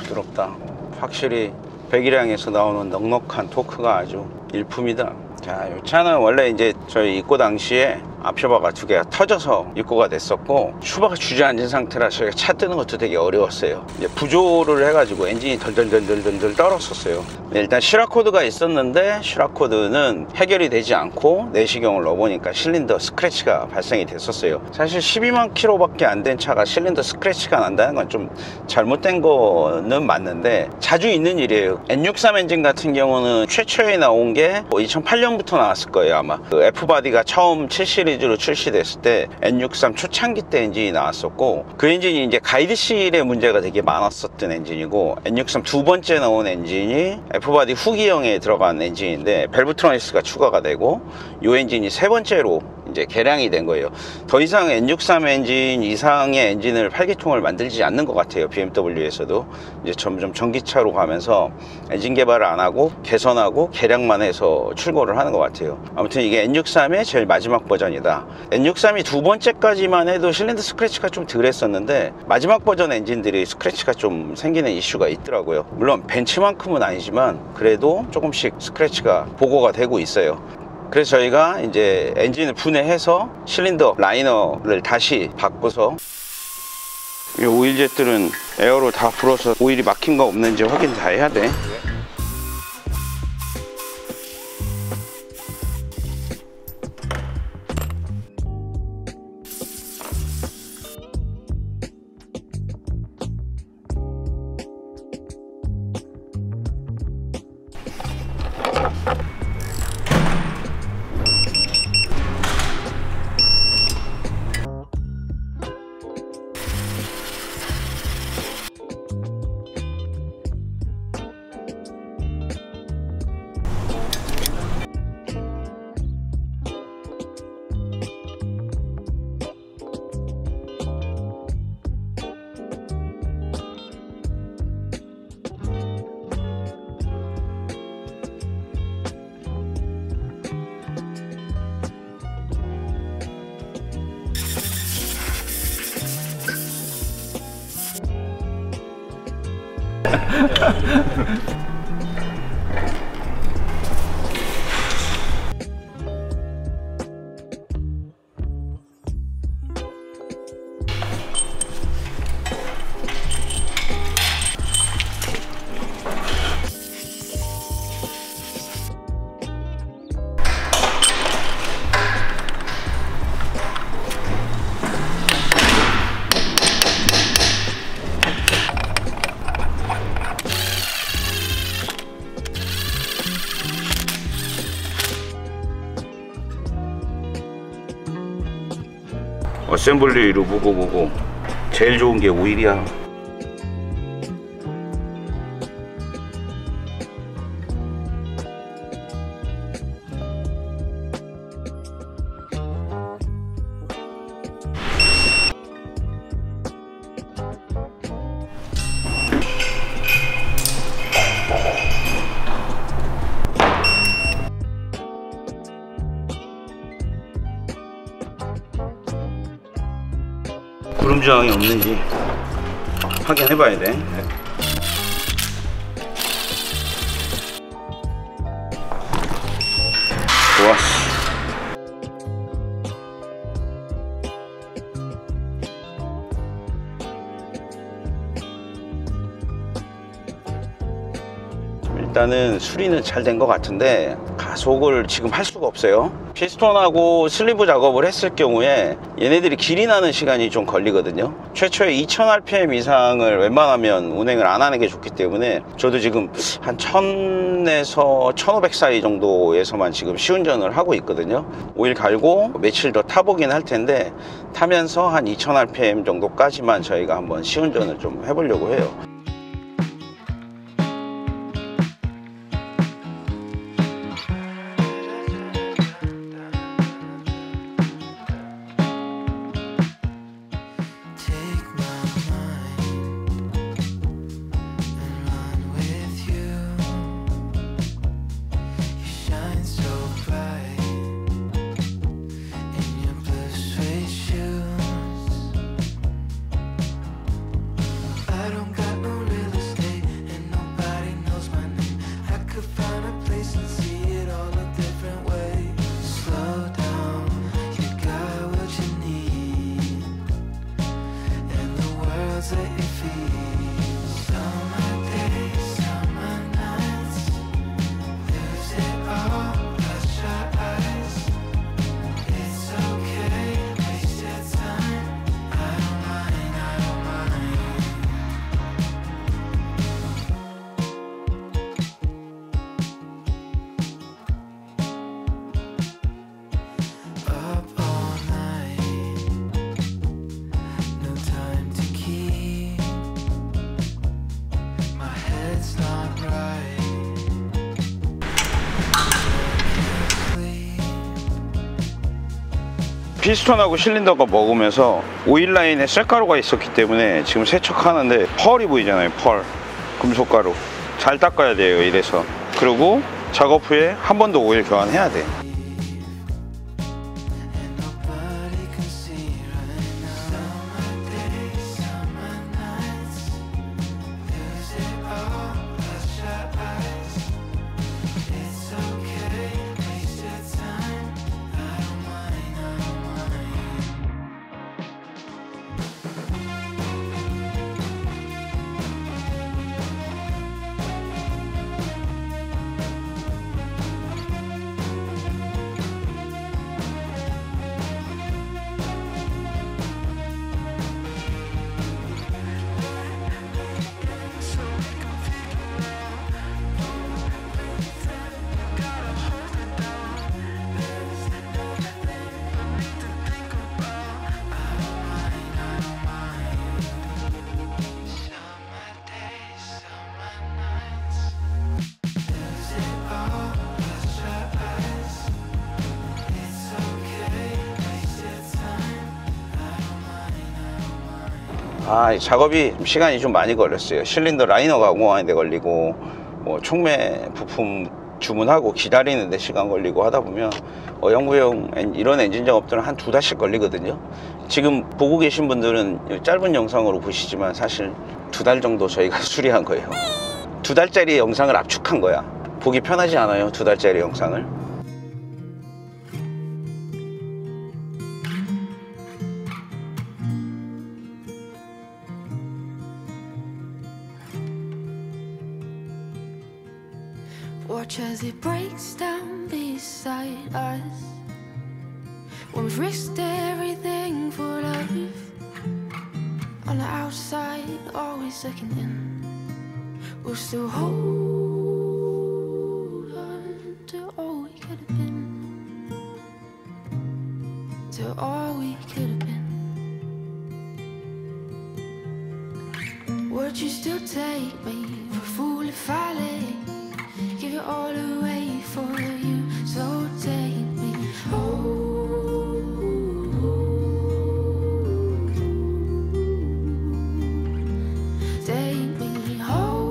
부드럽다. 확실히 배기량에서 나오는 넉넉한 토크가 아주 일품이다. 자, 이 차는 원래 이제 저희 입고 당시에 앞슈바가 두 개가 터져서 입고가 됐었고, 슈바가 주저앉은 상태라 저희가 차 뜨는 것도 되게 어려웠어요. 이제 부조를 해가지고 엔진이 덜덜덜덜덜 떨었었어요. 일단 슈라코드가 있었는데 슈라코드는 해결이 되지 않고 내시경을 넣어보니까 실린더 스크래치가 발생이 됐었어요. 사실 12만 킬로밖에 안 된 차가 실린더 스크래치가 난다는 건 좀 잘못된 거는 맞는데 자주 있는 일이에요. N63 엔진 같은 경우는 최초에 나온 게 2008년부터 나왔을 거예요. 아마 그 F바디가 처음 7시리즈로 출시됐을 때 N63 초창기 때 엔진이 나왔었고, 그 엔진이 이제 가이드실에 문제가 되게 많았었던 엔진이고, N63 두 번째 나온 엔진이 F바디 후기형에 들어간 엔진인데 밸브트로니스가 추가가 되고, 이 엔진이 세 번째로 이제 개량이 된 거예요. 더 이상 N63 엔진 이상의 엔진을 8기통을 만들지 않는 것 같아요. BMW에서도 이제 점점 전기차로 가면서 엔진 개발을 안 하고 개선하고 개량만 해서 출고를 하는 것 같아요. 아무튼 이게 N63의 제일 마지막 버전이다. N63이 두 번째까지만 해도 실린더 스크래치가 좀 덜 했었는데 마지막 버전 엔진들이 스크래치가 좀 생기는 이슈가 있더라고요. 물론 벤츠만큼은 아니지만 그래도 조금씩 스크래치가 보고가 되고 있어요. 그래서 저희가 이제 엔진을 분해해서 실린더 라이너를 다시 바꿔서, 이 오일젯들은 에어로 다 불어서 오일이 막힌 거 없는지 확인 다 해야 돼. 어셈블리로 보고 제일 좋은 게 오일이야. 구름 저항이 없는지 확인해 봐야 돼. 좋았어. 일단은 수리는 잘 된 것 같은데 가속을 지금 할 수가 없어요. 피스톤하고 슬리브 작업을 했을 경우에 얘네들이 길이 나는 시간이 좀 걸리거든요. 최초에 2000rpm 이상을 웬만하면 운행을 안 하는 게 좋기 때문에 저도 지금 한 1000에서 1500 사이 정도에서만 지금 시운전을 하고 있거든요. 오일 갈고 며칠 더 타보긴 할 텐데 타면서 한 2000rpm 정도까지만 저희가 한번 시운전을 좀 해보려고 해요. I don't got no 피스톤하고 실린더가 먹으면서 오일 라인에 쇳가루가 있었기 때문에 지금 세척하는데 펄이 보이잖아요. 펄, 금속가루. 잘 닦아야 돼요. 이래서. 그리고 작업 후에 한 번 더 오일 교환해야 돼. 이 작업이 시간이 좀 많이 걸렸어요. 실린더 라이너가 공항에 걸리고 뭐 촉매 부품 주문하고 기다리는데 시간 걸리고 하다 보면 영구형 이런 엔진 작업들은 한 2달씩 걸리거든요. 지금 보고 계신 분들은 짧은 영상으로 보시지만 사실 2달 정도 저희가 수리한 거예요. 2달짜리 영상을 압축한 거야. 보기 편하지 않아요, 2달짜리 영상을. Watch as it breaks down beside us. When we've risked everything for love. On the outside, always looking in. We'll still hold on to all we could have been. To all we could have been. Would you still take me for a fool if I let give it all away for you? So take me home. Take me home.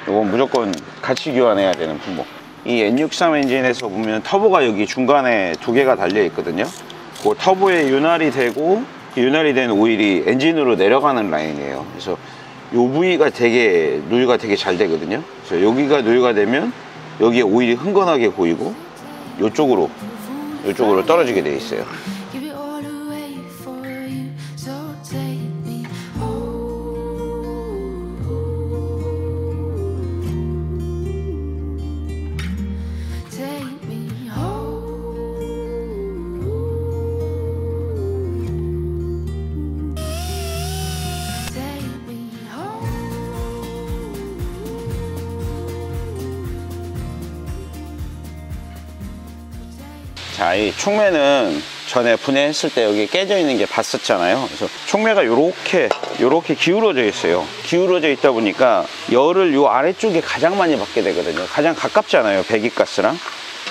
이건 무조건 같이 교환해야 되는 품목. 이 N63 엔진에서 보면 터보가 여기 중간에 2개가 달려 있거든요. 그 터보에 윤활이 되고 윤활이 된 오일이 엔진으로 내려가는 라인이에요. 그래서 이 부위가 되게 누유가 되게 잘 되거든요. 그래서 여기가 누유가 되면 여기에 오일이 흥건하게 보이고 이쪽으로 떨어지게 돼 있어요. Give it all away for you. So take me home. Take me home. Take me home. 자, 이 촉매는 전에 분해했을 때 여기 깨져 있는 게 봤었잖아요. 그래서 촉매가 요렇게 기울어져 있어요. 기울어져 있다 보니까 열을 요 아래쪽에 가장 많이 받게 되거든요. 가장 가깝잖아요, 배기가스랑.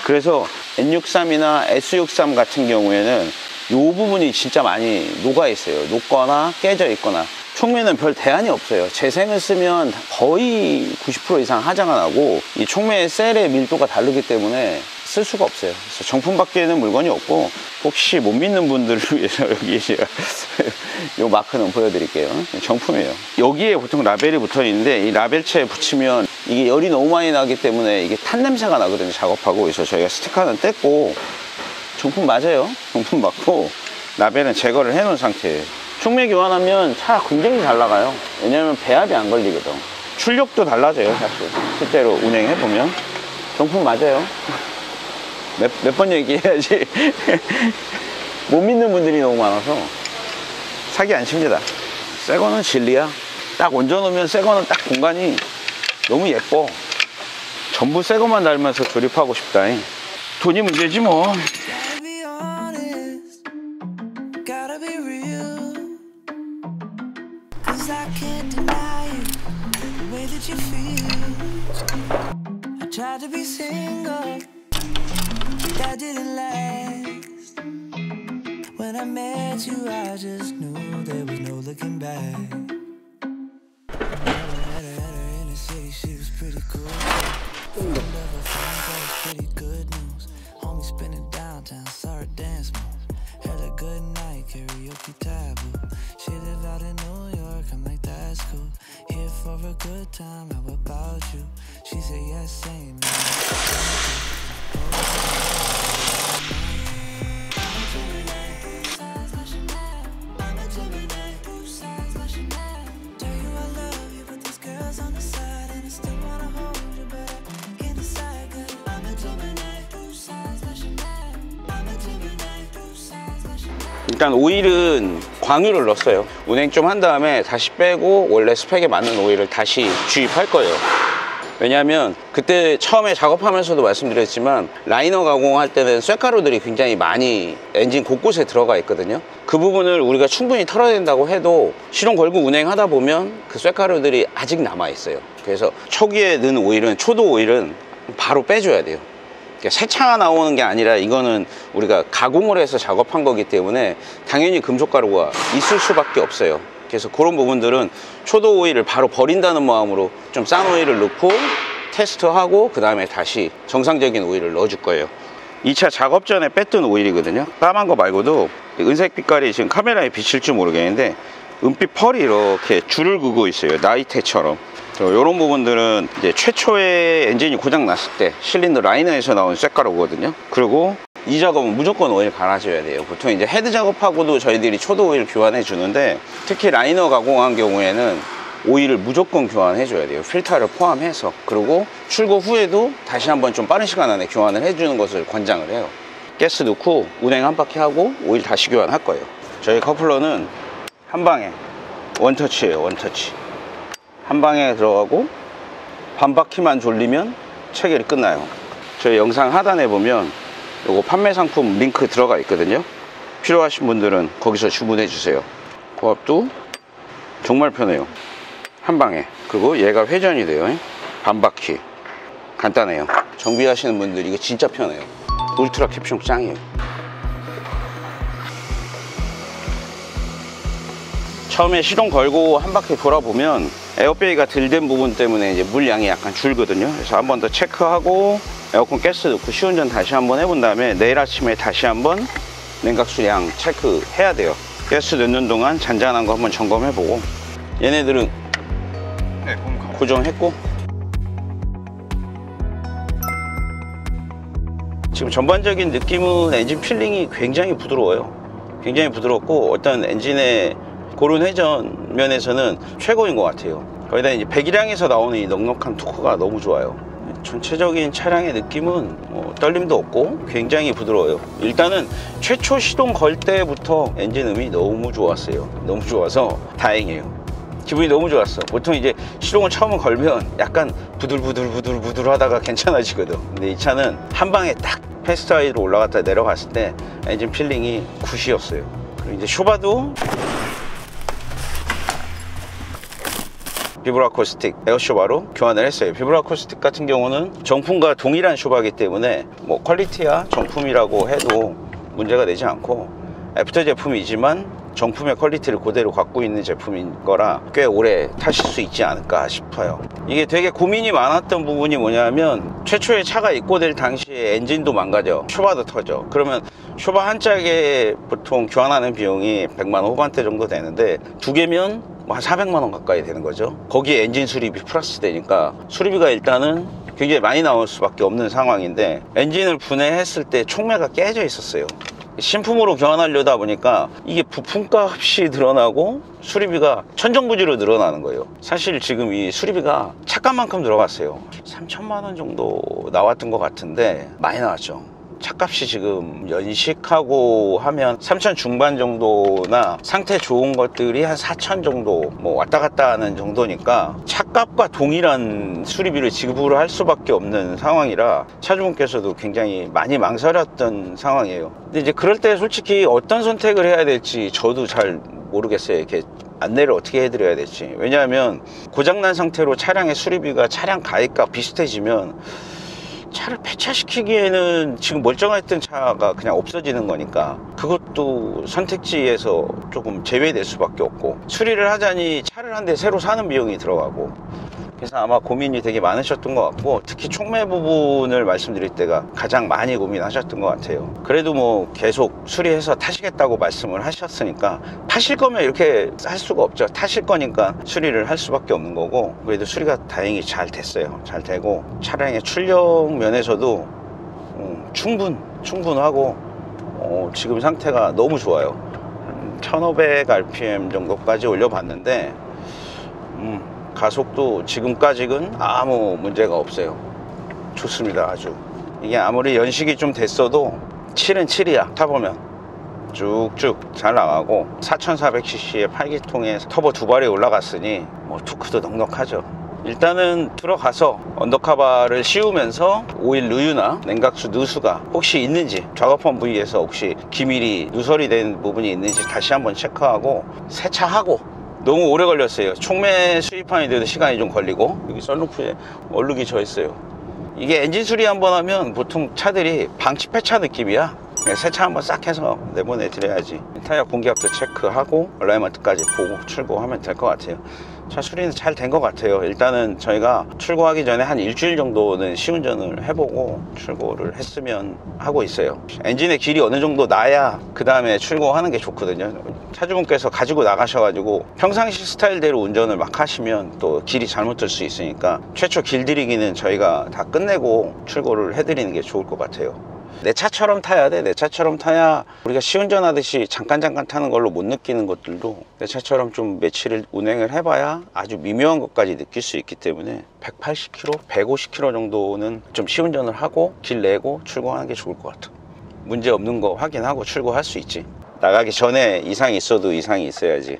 그래서 N63이나 S63 같은 경우에는 요 부분이 진짜 많이 녹아 있어요. 녹거나 깨져 있거나. 촉매는 별 대안이 없어요. 재생을 쓰면 거의 90% 이상 하자가 나고 이 촉매의 셀의 밀도가 다르기 때문에 쓸 수가 없어요. 그래서 정품 밖에는 물건이 없고, 혹시 못 믿는 분들을 위해서 여기 제가 이 마크는 보여드릴게요. 정품이에요. 여기에 보통 라벨이 붙어 있는데 이 라벨체에 붙이면 이게 열이 너무 많이 나기 때문에 이게 탄 냄새가 나거든요, 작업하고. 그래서 저희가 스티커는 뗐고, 정품 맞아요. 정품 맞고 라벨은 제거를 해 놓은 상태예요. 촉매 교환하면 차 굉장히 잘 나가요. 왜냐면 배합이 안 걸리거든. 출력도 달라져요, 사실. 실제로 운행해보면. 정품 맞아요. 몇 번 얘기해야지. 못 믿는 분들이 너무 많아서 사기 안 칩니다. 새 거는 진리야. 딱 얹어놓으면 새 거는 딱 공간이 너무 예뻐. 전부 새 것만 달면서 조립하고 싶다. 돈이 문제지 뭐. Gotta be honest, gotta be real. 'Cause I can't deny you, the way that you feel. I tried to be single, that didn't last. When I met you, I just knew there was no looking back. Met her in the city, she was pretty cool. Friend of a friend, that was pretty good news. Homie spinning downtown, saw her dance move. Had a good night, karaoke taboo. She live out in New York, I'm like, that's cool. Here for a good time, how about you? She said yes, same. 일단 오일은 광유를 넣었어요. 운행 좀 한 다음에 다시 빼고 원래 스펙에 맞는 오일을 다시 주입할 거예요. 왜냐하면 그때 처음에 작업하면서도 말씀드렸지만 라이너 가공할 때는 쇳가루들이 굉장히 많이 엔진 곳곳에 들어가 있거든요. 그 부분을 우리가 충분히 털어낸다고 해도 시동 걸고 운행하다 보면 그 쇳가루들이 아직 남아 있어요. 그래서 초기에 넣은 오일은, 초도 오일은 바로 빼줘야 돼요. 새 차가 나오는 게 아니라 이거는 우리가 가공을 해서 작업한 거기 때문에 당연히 금속가루가 있을 수밖에 없어요. 그래서 그런 부분들은 초도 오일을 바로 버린다는 마음으로 좀 싼 오일을 넣고 테스트하고 그 다음에 다시 정상적인 오일을 넣어줄 거예요. 이 차 작업 전에 뺐던 오일이거든요. 까만 거 말고도 은색 빛깔이 지금 카메라에 비칠지 모르겠는데 은빛 펄이 이렇게 줄을 그고 있어요. 나이테처럼. 이런 부분들은 이제 최초의 엔진이 고장 났을 때 실린더 라이너에서 나온 쇳가루거든요. 그리고 이 작업은 무조건 오일 갈아줘야 돼요. 보통 이제 헤드 작업하고도 저희들이 초도 오일 교환해 주는데 특히 라이너 가공한 경우에는 오일을 무조건 교환해 줘야 돼요. 필터를 포함해서. 그리고 출고 후에도 다시 한번 좀 빠른 시간 안에 교환을 해 주는 것을 권장을 해요. 가스 넣고 운행 한 바퀴 하고 오일 다시 교환할 거예요. 저희 커플러는 한 방에 원터치예요. 원터치. 한 방에 들어가고 반 바퀴만 돌리면 체결이 끝나요. 저희 영상 하단에 보면 요거 판매 상품 링크 들어가 있거든요. 필요하신 분들은 거기서 주문해 주세요. 고압도 정말 편해요. 한 방에. 그리고 얘가 회전이 돼요. 반 바퀴. 간단해요. 정비하시는 분들 이거 진짜 편해요. 울트라 캡슐 짱이에요. 처음에 시동 걸고 한 바퀴 돌아보면 에어백이가 덜 된 부분 때문에 이제 물량이 약간 줄거든요. 그래서 한 번 더 체크하고 에어컨 가스 넣고 시운전 다시 한번 해본 다음에 내일 아침에 다시 한번 냉각수량 체크해야 돼요. 가스 넣는 동안 잔잔한 거 한번 점검해보고 얘네들은 고정했고 지금 전반적인 느낌은 엔진 필링이 굉장히 부드러워요. 굉장히 부드럽고 어떤 엔진의 고른 회전 면에서는 최고인 것 같아요. 거기다 이제 배기량에서 나오는 이 넉넉한 토크가 너무 좋아요. 전체적인 차량의 느낌은 떨림도 없고 굉장히 부드러워요. 일단은 최초 시동 걸 때부터 엔진 음이 너무 좋았어요. 너무 좋아서 다행이에요. 기분이 너무 좋았어. 보통 이제 시동을 처음 걸면 약간 부들부들 하다가 괜찮아지거든. 근데 이 차는 한 방에 딱 패스트 하이로 올라갔다 내려갔을 때 엔진 필링이 굿이었어요. 그리고 이제 쇼바도 비브라 아코스틱 에어쇼바로 교환을 했어요. 비브라 아코스틱 같은 경우는 정품과 동일한 쇼바이기 때문에 뭐 퀄리티야 정품이라고 해도 문제가 되지 않고 애프터 제품이지만 정품의 퀄리티를 그대로 갖고 있는 제품인 거라 꽤 오래 타실 수 있지 않을까 싶어요. 이게 되게 고민이 많았던 부분이 뭐냐면 최초에 차가 입고될 당시에 엔진도 망가져, 쇼바도 터져. 그러면 쇼바 한 짝에 보통 교환하는 비용이 100만 원 후반대 정도 되는데 두 개면 한 400만 원 가까이 되는 거죠. 거기에 엔진 수리비 플러스 되니까 수리비가 일단은 굉장히 많이 나올 수밖에 없는 상황인데 엔진을 분해했을 때 촉매가 깨져 있었어요. 신품으로 교환하려다 보니까 이게 부품값이 늘어나고 수리비가 천정부지로 늘어나는 거예요. 사실 지금 이 수리비가 차값만큼 들어갔어요. 3천만 원 정도 나왔던 것 같은데 많이 나왔죠. 차값이 지금 연식하고 하면 3천 중반 정도나 상태 좋은 것들이 한 4천 정도 뭐 왔다 갔다 하는 정도니까 차값과 동일한 수리비를 지불을 할 수밖에 없는 상황이라 차주분께서도 굉장히 많이 망설였던 상황이에요. 근데 이제 그럴 때 솔직히 어떤 선택을 해야 될지 저도 잘 모르겠어요. 이렇게 안내를 어떻게 해드려야 될지. 왜냐하면 고장난 상태로 차량의 수리비가 차량 가액과 비슷해지면 차를 폐차시키기에는 지금 멀쩡했던 차가 그냥 없어지는 거니까 그것도 선택지에서 조금 제외될 수밖에 없고, 수리를 하자니 차를 한 대 새로 사는 비용이 들어가고, 그래서 아마 고민이 되게 많으셨던 것 같고, 특히 촉매 부분을 말씀드릴 때가 가장 많이 고민하셨던 것 같아요. 그래도 뭐 계속 수리해서 타시겠다고 말씀을 하셨으니까, 파실 거면 이렇게 할 수가 없죠. 타실 거니까 수리를 할 수밖에 없는 거고, 그래도 수리가 다행히 잘 됐어요. 잘 되고 차량의 출력 면에서도 충분하고 지금 상태가 너무 좋아요. 1500 rpm 정도까지 올려봤는데 가속도 지금까지는 아무 문제가 없어요. 좋습니다. 아주. 이게 아무리 연식이 좀 됐어도 7은 7이야. 타보면 쭉쭉 잘 나가고 4400cc의 8기통에 터보 2발이 올라갔으니 뭐 토크도 넉넉하죠. 일단은 들어가서 언더카바를 씌우면서 오일 누유나 냉각수 누수가 혹시 있는지, 작업한 부위에서 혹시 기밀이 누설이 된 부분이 있는지 다시 한번 체크하고 세차하고. 너무 오래 걸렸어요. 촉매 수입하는데도 시간이 좀 걸리고, 여기 썬루프에 얼룩이 져 있어요. 이게 엔진 수리 한번 하면 보통 차들이 방치 폐차 느낌이야. 세차 한번 싹 해서 내보내 드려야지. 타이어 공기압도 체크하고 얼라이먼트까지 보고 출고하면 될 것 같아요. 차 수리는 잘 된 것 같아요. 일단은 저희가 출고하기 전에 한 일주일 정도는 시운전을 해보고 출고를 했으면 하고 있어요. 엔진의 길이 어느 정도 나야 그 다음에 출고하는 게 좋거든요. 차주분께서 가지고 나가셔가지고 평상시 스타일대로 운전을 막 하시면 또 길이 잘못 들 수 있으니까 최초 길들이기는 저희가 다 끝내고 출고를 해드리는 게 좋을 것 같아요. 내 차처럼 타야 돼. 내 차처럼 타야 우리가 시운전 하듯이 잠깐 타는 걸로 못 느끼는 것들도 내 차처럼 좀 며칠을 운행을 해봐야 아주 미묘한 것까지 느낄 수 있기 때문에 180km, 150km 정도는 좀 시운전을 하고 길 내고 출고하는 게 좋을 것 같아. 문제 없는 거 확인하고 출고할 수 있지. 나가기 전에 이상이 있어도 이상이 있어야지.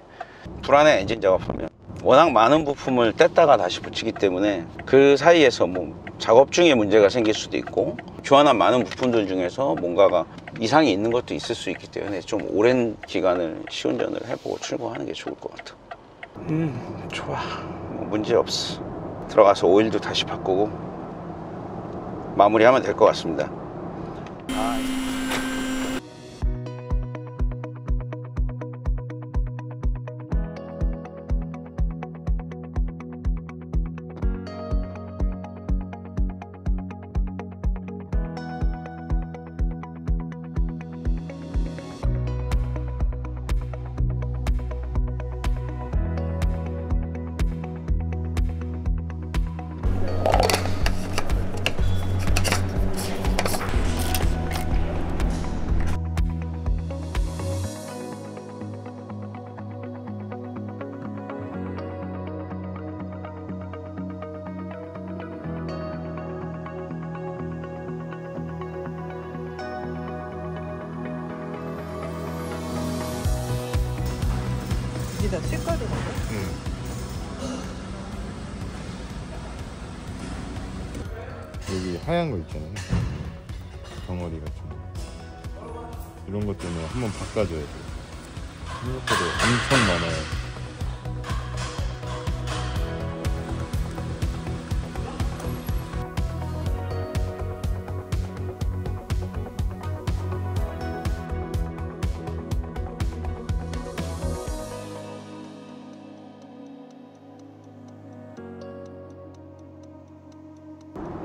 불안해. 엔진 작업하면 워낙 많은 부품을 뗐다가 다시 붙이기 때문에 그 사이에서 뭐 작업 중에 문제가 생길 수도 있고, 교환한 많은 부품들 중에서 뭔가가 이상이 있는 것도 있을 수 있기 때문에 좀 오랜 기간을 시운전을 해보고 출고하는 게 좋을 것 같아. 좋아. 뭐 문제 없어. 들어가서 오일도 다시 바꾸고 마무리하면 될 것 같습니다. 이게 다 색깔이 나요? 여기 하얀 거 있잖아요. 덩어리가 좀 이런 것 때문에 한번 바꿔줘야 돼요. 생각보다 엄청 많아요.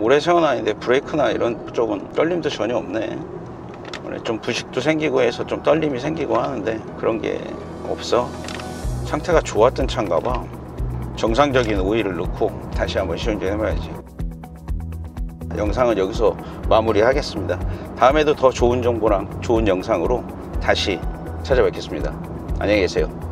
오래 세워놨는데 브레이크나 이런 쪽은 떨림도 전혀 없네. 좀 부식도 생기고 해서 좀 떨림이 생기고 하는데 그런 게 없어. 상태가 좋았던 차인가 봐. 정상적인 오일을 넣고 다시 한번 시운전 해봐야지. 영상은 여기서 마무리 하겠습니다. 다음에도 더 좋은 정보랑 좋은 영상으로 다시 찾아뵙겠습니다. 안녕히 계세요.